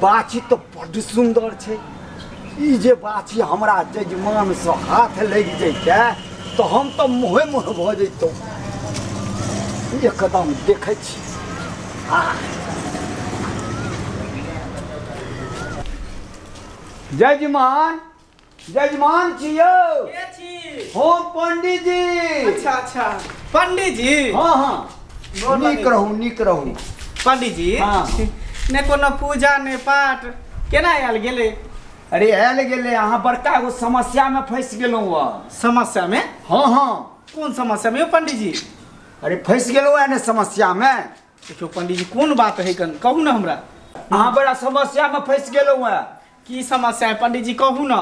बाछी तो बड़ सुंदर छे। ई जे बाछी हमरा जजमान से हाथ लग जैते तो हम तो मोहे मोह भ जैतौ। एकदम देखे छी। जजमान जजमान छियो। के छी? हो पंडित जी। अच्छा अच्छा पंडित जी। हाँ हाँ नीक रहू। पंडित जी हाँ ने कोनो पूजा ने पाठ केना आयल गेले? अरे आयल गेले अहाँ बड़का एगो समस्या में फंस गेलहुँ। समस्या में? हाँ हाँ कौन समस्या में पंडित जी? अरे फंस गेलहुँ है ने समस्या में। देखियो पंडित जी कौन बात है कन कहू ना हमरा। अहाँ बड़ा समस्या में फंस गेलहुँ है। की समस्या है पंडित जी कहू ना।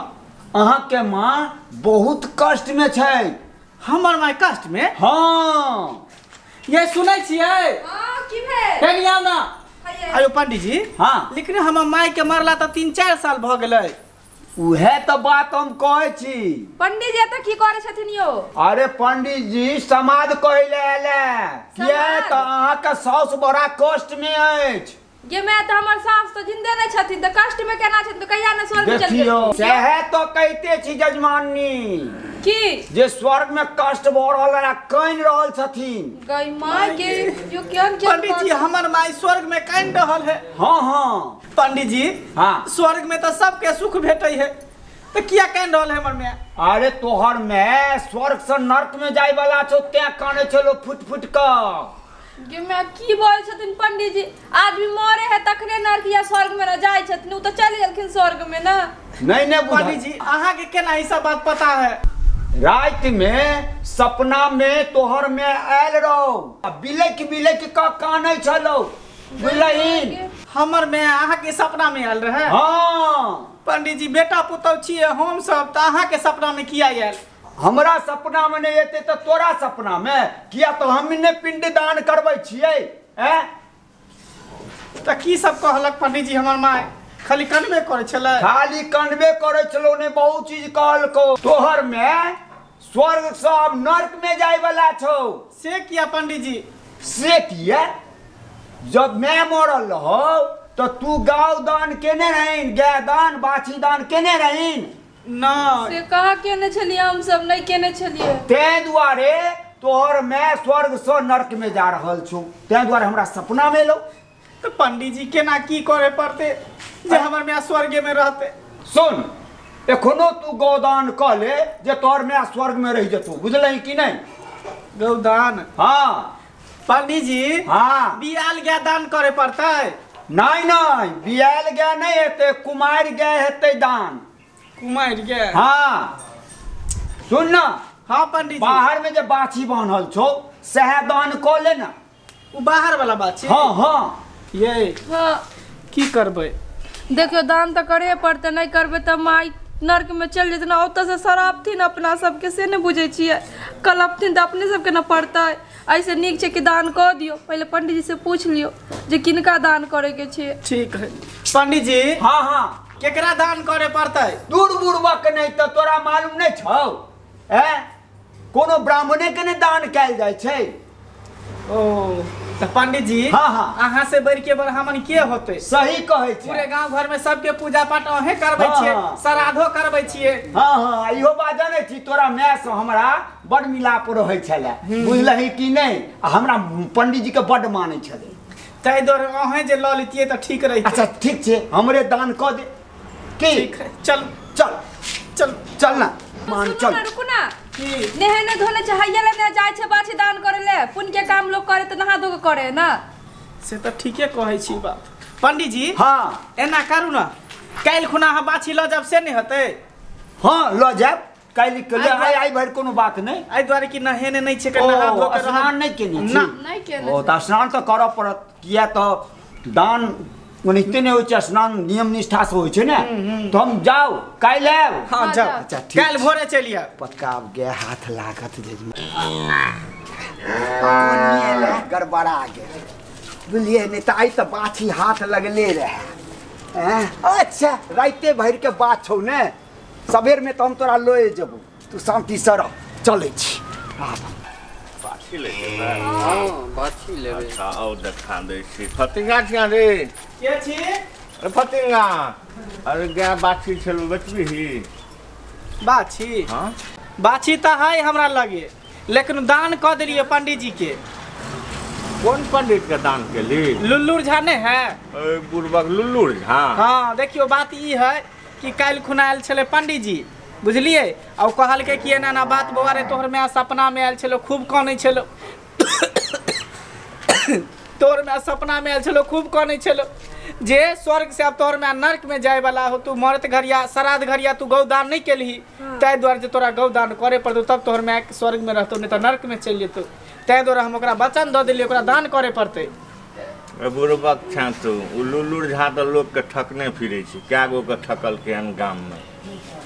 अहाँ के माँ बहुत कष्ट में छै। हमर माँ कष्ट में? हाँ ये सुनै छियै? हां की भेल? कनिया ना आयो पंडित जी। हाँ लेकिन हमर माँ के मरला तो 3-4 साल भ गेलै। उहे तो बात हम कहै छी। पंडित जी त की करे छथिन यो? अरे पंडित जी समाद कहले आले किया तो अहाँ के साउस बड़ा कष्ट में अछि। ये मैं तो हमर सास तो जिंदे नहीं छथिन त कष्ट में केना छथिन तो कहिया न स्वर्ग चल देखियो गेल। सहे तो कहते छी जजमानी की जे स्वर्ग में कष्ट भ रहल है कइन रहल छथिन। गई मां के जो केन के पंडित जी हमर माँ स्वर्ग में कान रहल है। हाँ हाँ पंडित जी हाँ स्वर्ग में तो सबके सुख भेटै है तो किया कान रहल है हमर माँ? अरे तोहर में स्वर्ग से नर्क में जाय वाला छौ ते काने छलो फुट फुट का। ये मैं की बोल छथिन पंडित जी? आदमी मरे है तखने नरक या स्वर्ग में न जाय छथिन। उ तो चल गेलखिन स्वर्ग में ना। नहीं पंडित जी अहाँ के केना ई सब बात पता है? रात में सपना में तोहर में आयल रहो बिलक बिलक का काने छलो बुझलहिन। हमर में अहाँ के सपना में आयल रहे? हाँ पंडित जी बेटा पुतौ छियै हम सब तो अहाँ के सपना में किया आयल? हमरा सपना में नहीं एते तो तोरा सपना में किया तो हमने पिंड दान करबै छियै। तो की सब कहलक पंडित जी हमर माँ? खाली कनबे करे छलै? खाली कनबे करे छलो ने बहुत चीज कहलको। तोहर में स्वर्ग से अब नर्क में जाय वाला छौ। से किया पंडित जी? से किया जब मैं मरल रहो तो तू गाँव दान केने रहीन, गाय दान बाछी दान केने रहीन ना। से कहा केने छलिए हम सब नहीं केने छलिए। ते दुआरे तोहर मैं स्वर्ग से नर्क में जा रहल छौ। ते दुआरे हमरा सपना में लो। तो पंडित जी केना की करे पड़ते जे हमर में स्वर्ग में रहते? सुन एखनो तू गौदान कह ले जे तोहर मैं स्वर्ग में रह जतू बुझलही कि नहीं? गौदान? हाँ पंडित जी हाँ बियाल गया दान करे पड़ते? नहीं नहीं बियाल गया नहीं हेते कुमार गया हेते दान। कुमार गया? हाँ सुन ना। हाँ पंडित जी बाहर में जो बाछी बांधल छो सह दान कह ले ना। वो बाहर वाला बात छै? हाँ हाँ ये हां की करबै? देखियो दान तो करे पड़ते नहीं करबे त माई नरक में चल जेते ना। ओत से शराबथिन अपना सबके से ने बुझे छिए कलपथिन त अपने सबके न पड़ता। ऐसे नीक छे कि दान कर दियो। पहले पंडित जी से पूछ लियो जे किनका दान करे के छे। ठीक है पंडित जी। हाँ हाँ केकरा दान करे पड़ते? दूर बुड़बक नहीं तो तोरा मालूम नहीं छौ? कोनो ब्राह्मणे के ने दान कैल जाय छै। ओ तो पंडित जी हाँ हाँ अहाँ से बढ़ के हमन के होते? सही कहे छै। पूरे गांव घर में सबके पूजा पाठ अहे करबै छियै। हाँ। श्राद्धो करबै छियै। हाँ हाँ इहो बात जाने छी तोरा मैं से हमरा बड़ मिलाप रहे छले बुझलही कि नहीं? हमरा पंडित जी के बड़ माने छले ताहि दुआरे अहे जे ल लेतियै त ठीक रहितै। अच्छा ठीक छे हमरे दान क दे की? ठीक है चल चल चल चल ना मान चल। रुकू ना की नेहने धोने चाहिए ले ने जाय छे बाछी दान करे ले। पुण्य के काम लोग करे त नहा धो के करे ना। से तो ठीके कहै छी बात। पंडित जी हाँ एना करू ना काल्हि खुना अहाँ बाछी ल जाब से नहीं होते? हाँ ल जाब काल्हि के ले आई भर कोनो बात नहीं। एहि दुआरे कि नहेने नहीं छे के नहा धो के स्नान नहीं केने छी? ना नहीं केने ओ त स्नान तो करऽ पड़त किया तो दान ओनाहिते नहीं होइ छै। स्नान नियम निष्ठा से होइ छै ने। तो हम जाओ काल्हि आएब? हाँ हाँ, जाओ जाओ। अच्छा ठीक काल्हि भोरे चलिए। पक्का अब गया हाथ लागत गड़बड़ा गए बुझलिए नहीं तो आई तो बाछी हाथ लगले रहे। अच्छा राइते भर के बात छौ ने सबेर में तो हम तोरा लोए जबो तू शांति से रह चले छी। बाछी ले हां बाछी लेबे। अच्छा आओ देखा दे छी फतिंगा छिया रे के छी? फतिंगा अरे गाय बाछी छलो बचबी ही बाछी हां बाछी तो है हमरा लगे, लेकिन दान कह दिलिए पंडित जी के। कौन पंडित के दान के लिए? लुल्लुर झा ने है बुढ़बक लुल्लुर झा। हाँ देखियो बात ई है कि काल खुना आयल छले पंडित जी बुझलिए, और कहल के कि एना बात बौआ रे तोहर में सपना में आयल छलो खूब कानै छलो तोहर में सपना में आयल छलो खूब कानै छलो जे स्वर्ग से अब तोहर में नरक में जाए वाला हो, तू मरत घरिया श्राद्ध घरिया तू गौदान नहीं केलही तै द्वारे जे तोरा गौदान करे पड़तो तब तोहर में स्वर्ग में रहतो, नहीं तो नरक में चल जेतो। तै द्वारे हम ओकरा वचन द देलिए ओकरा दान करे पड़ते। बुढ़बक छा तो लुल्लुर झा तो लोग के ठकने फिरे छै, क्या गो के ठकल के अन गाम में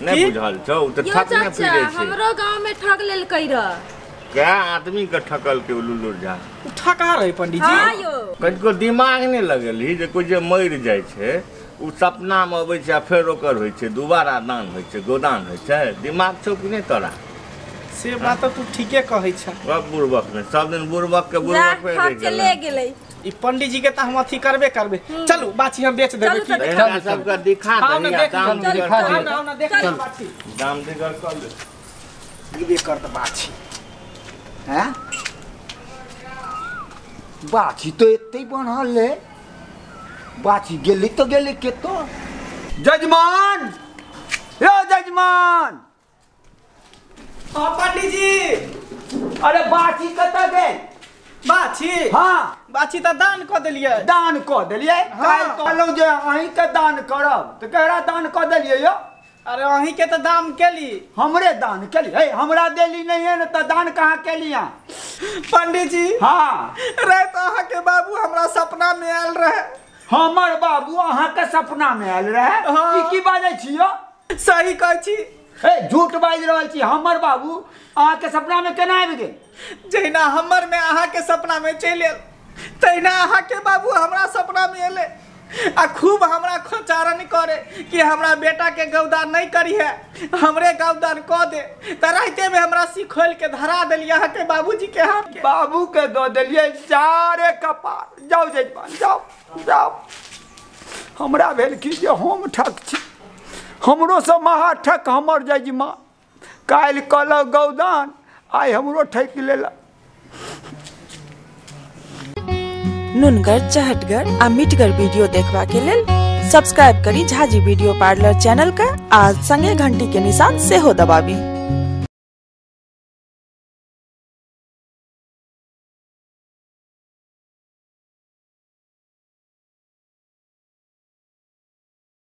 नहीं बुझल छौ? तो ठकने फिरे छै, हमरो गांव में ठग लेल कई रह क्या आदमी के ठकल के लुल्लुर झा ठका रहे पंडित जी। हां यो कनिको दिमाग नहीं लगल ही जे कोई जे मर जाय छै उ सपना में अबै छै फेर ओकर होय छै दोबारा दान होय छै गोदान होय छै, दिमाग छौ कि नहीं तोरा? से बात तो तू ठीके कहै छ। अब बुढ़बक में सब दिन बुढ़बक के बुढ़बक पे रह के ले गेलै ई पंडित जी के त हम अथी करबे चलू बाछी हम बेच देबे की एना सबका दिखा दे या दाम दिगर ना देख बाछी दाम दिगर कर ले ये कर त बाछी हैं बाछी तो एते बनल है, बाछी गेली तो गेली के तो जजमान यो जजमान। हां पंडित जी अरे बाछी कत गेल? बाछी हाँ बाछी त दान क देलिए। दान क देलिए? काल कहलौ जे अहीं के दान करब त केरा दान क देलिए यो? अरे अहीं के त दाम केली, हमरे दान केली है, हमरा देली नहीं है न त दान कहाँ केलिया? पंडित जी हाँ रात अहाँ के बाबू हमरा सपना में आयल रहे। हमर बाबू अहाँ के सपना में आयल रहे? हाँ। की बाजै छियो? सही कहै छी। ए झूठ बाज रहल छी, हमर बाबू अहाँ के सपना में केना आबि गेल? जहिना हमर में अहाँ के सपना में चलि आयल तहिना अहाँ के बाबू हमरा सपना में एले आ खूब हमरा खोचारन करे कि हमरा बेटा के गौदान नहीं करी है, हमरे गौदान क दे। त राते में हमरा सिखोल के धरा देलिए अहाँ के बाबूजी के हाथ के। बाबू के दो देलिए सारे कपार। जाओ जजमान जाओ जाओ। हमरा भेल कि जे हम ठक छी, हमरो से महा ठक हमर जजमान। काल्हि कहलक गौदान, आइ हमरो ठकि लेला। नुनगर, चहटगर आ मिठगर वीडियो देखबा के लेल सब्सक्राइब करी झाजी वीडियो पार्लर चैनल का आ संगे घंटी के निशान से हो दबाबी।